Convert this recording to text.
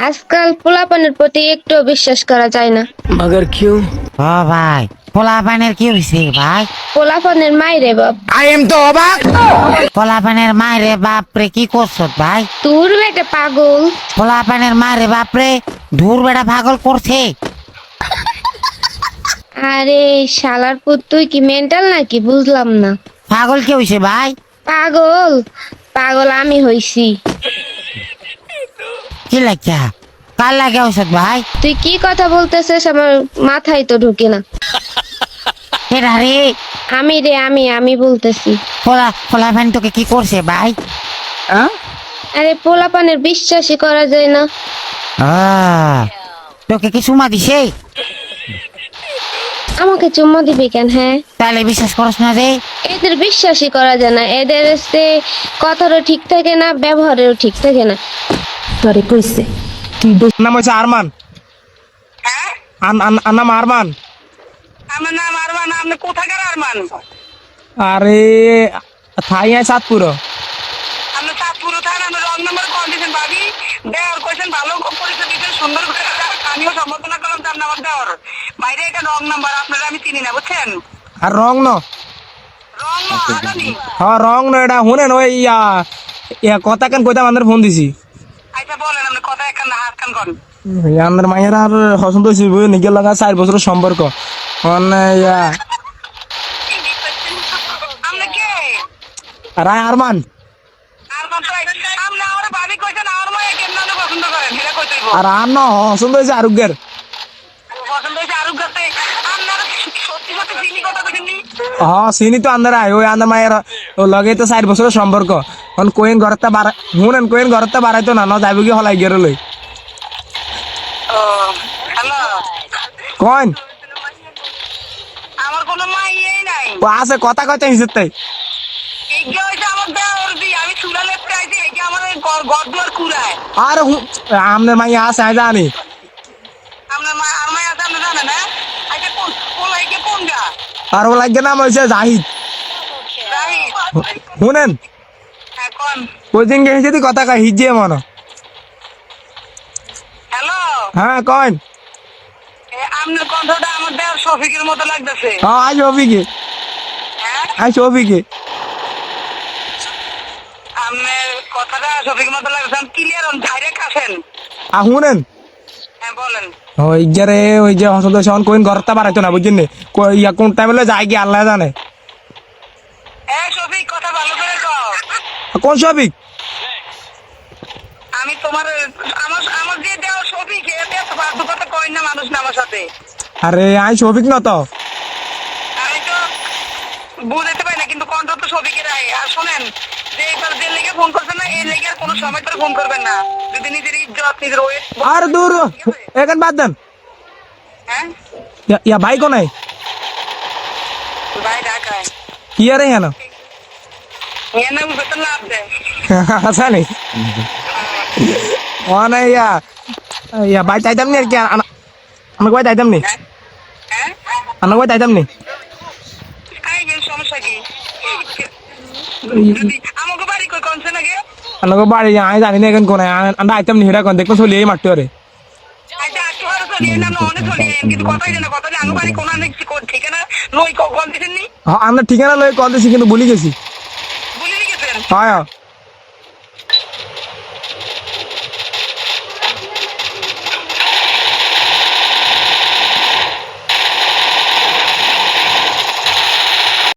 আজকাল পোলাপানের প্রতি একটু বিশ্বাস করা যায় না। मगर क्यों? ও ভাই পোলাপানের কি হয়েছে ভাই? পোলাপানের মাইরে বাপ। আই এম তো অবাক। পোলাপানের মায়েরে বাপরে কি করছো ভাই? তোর বেটা পাগল। পোলাপানের মায়েরে বাপরে ধুর বেড়া পাগল করছে। আরে শালার পুত, তুই কি মেন্টাল নাকি? বুঝলাম না। পাগল কি হয়েছে ভাই? পাগল পাগল আমি হইছি। কি লাগছে? কার লাগে ঔষধ ভাই? তুই কি কথা বলতেছিস আমার মাথায় তো ঢুকে না। এরা রে আমি বলতেছি। পোলাপান তোকে কি করছে ভাই? আরে পোলাপানের বিশ্বাসই করা যায় না। তোকে কি সুমা দিছে? আমাকে চুম্মা দিবি কেন? হ্যাঁ, তাহলে বিশ্বাস করস না রে? এদের বিশ্বাসই করা যায় না। এদের কথারও ঠিক থাকে না, ব্যবহারেরও ঠিক থাকে না। তোরে কইছে তুই নাম হচ্ছে আরমান। নাম আরমান। আমার নাম আরমান। আপনি কোথাকার আরমান? আরে থাই সাতপুর। আপনি চাঁদপুর থাকেন, আপনি রং নাম্বার কল দিয়েছেন ভাবি। দেওয়ার কোয়েশন ভালো পরিচয় দিয়েছেন, সুন্দর করে। আমিও সম্বোধনা করলাম তার নাম দেওয়ার বাইরে। এটা রং নাম্বার, আপনারা আমি চিনি না, বুঝছেন? আর রং ন রং না আগানি। হ্যাঁ রং ন এটা শুনেন ওই কথা কেন কইতাম আমাদের ফোন দিছি। আচ্ছা বলেন, আপনি কথা একখান না হাত খান করেন। আমাদের মায়ের আর পছন্দ হয়েছে নিজের লাগা 4 বছরের সম্পর্ক। মানে আপনি কে? রায় আরমান। আরমান তো আপনি আমার ভাবি কইছেন আমার মায়ে কেমন আপনি পছন্দ করেন সেটা কই তৈব। আর আর ন পছন্দ হয়েছে আরোগ্যের। পছন্দ হয়েছে আরুক গাছে। আপনার সত্যি সত্যি চিনি কথা কইছেন নি? হ্যাঁ চিনি তো আন্দার ওই আন্দার মায়ের লগে তো 4 বছরের সম্পর্ক। এখন কোয়েন ঘরটা বাড়াই শুনেন, কোয়েন ঘরটা বাড়াইতো না যাইব কি হলাই গের লই ও হ্যালো, কইন আমার কোনো মাইয়েই নাই। ও আছে কথা কইতে হিসেব তাই। এগিয়ে হয়েছে আমার দেওয়ার দি। আমি চুলা লেপতে আইছি, এগিয়ে আমার ঘর দুয়ার কুড়ায়। আর আমনের মাইয়া আছে আমি জানি। আপনার মা আর মাই আছে, আপনি জানেন? হ্যাঁ, আচ্ছা কোন কোন এগিয়ে কোন গা? আর ও লাগে নাম হয়েছে জাহিদ। রাহিদ। শুনেন হ্যাঁ কোন? ওই দিন গেছে যদি কথা কয় হিজিয়ে মনো। হ্যালো, হ্যাঁ কইন। আপনার কণ্ঠটা আমার দেওয়ার শফিকের মতো লাগতেছে। হ্যাঁ আজ অফিকে হ্যাঁ, আজ অফিকে আপনার কথাটা শফিকের মতো লাগতেছে। ক্লিয়ার হন, ডাইরেক্ট আসেন। শুনেন হ্যাঁ বলেন। ওই যে রে ওই যে হসদ সন কোইন ঘরটা বাড়াইতো না বুঝছেন নি? ইয়া কোন টাইমে যায় কি আল্লাহ জানে। শফিক কথা ভালো করে কও। কোন শফিক? আমি তোমার আমার আমার যে দেওয়ার শফিক, এতে এত ফালতু কথা কই না মানুষ না আমার সাথে। আরে আই শফিক না তো। আমি তো বুঝতে পারি না, কিন্তু কণ্ঠ তো শফিকের আয়। আর শোনেন, যে এবার যে লেগে ফোন করছেন না, এই লেগে আর কোনো সময় করে ফোন করবেন না। যদি নিজের ইজ্জত নিজের ওয়েট। আর দূর এখন বাদ দেন। হ্যাঁ ইয়া ভাই কোনাই ভাই ঢাকায়। কি আরে হেন এনে বেতন লাভ দেয়। আচ্ছা নি মানে ইয়া ভাই চাইতাম নি আর কি আমাকে ভাই চাইতাম নি হ্যাঁ আমাকে ভাই চাইতাম নি। এই যে সমস্যা কি? যদি আমাকে বাড়ি কই কনছে নাকি? আমাকে বাড়ি আমি জানি না এখন কোনায় আমরা আইতাম নি হেরা কোন দেখো চলে এই মারতে পারে। আচ্ছা একটু আরো চলিয়ে না, অনেক চলিয়ে, কিন্তু কথাই জানা কথা আমি বাড়ি কোন ঠিকানা লই কল দিছেন নি? হ্যাঁ আমরা ঠিকানা লই কল দিছি কিন্তু ভুলি গেছি। ভুলে গেছেন? হ্যাঁ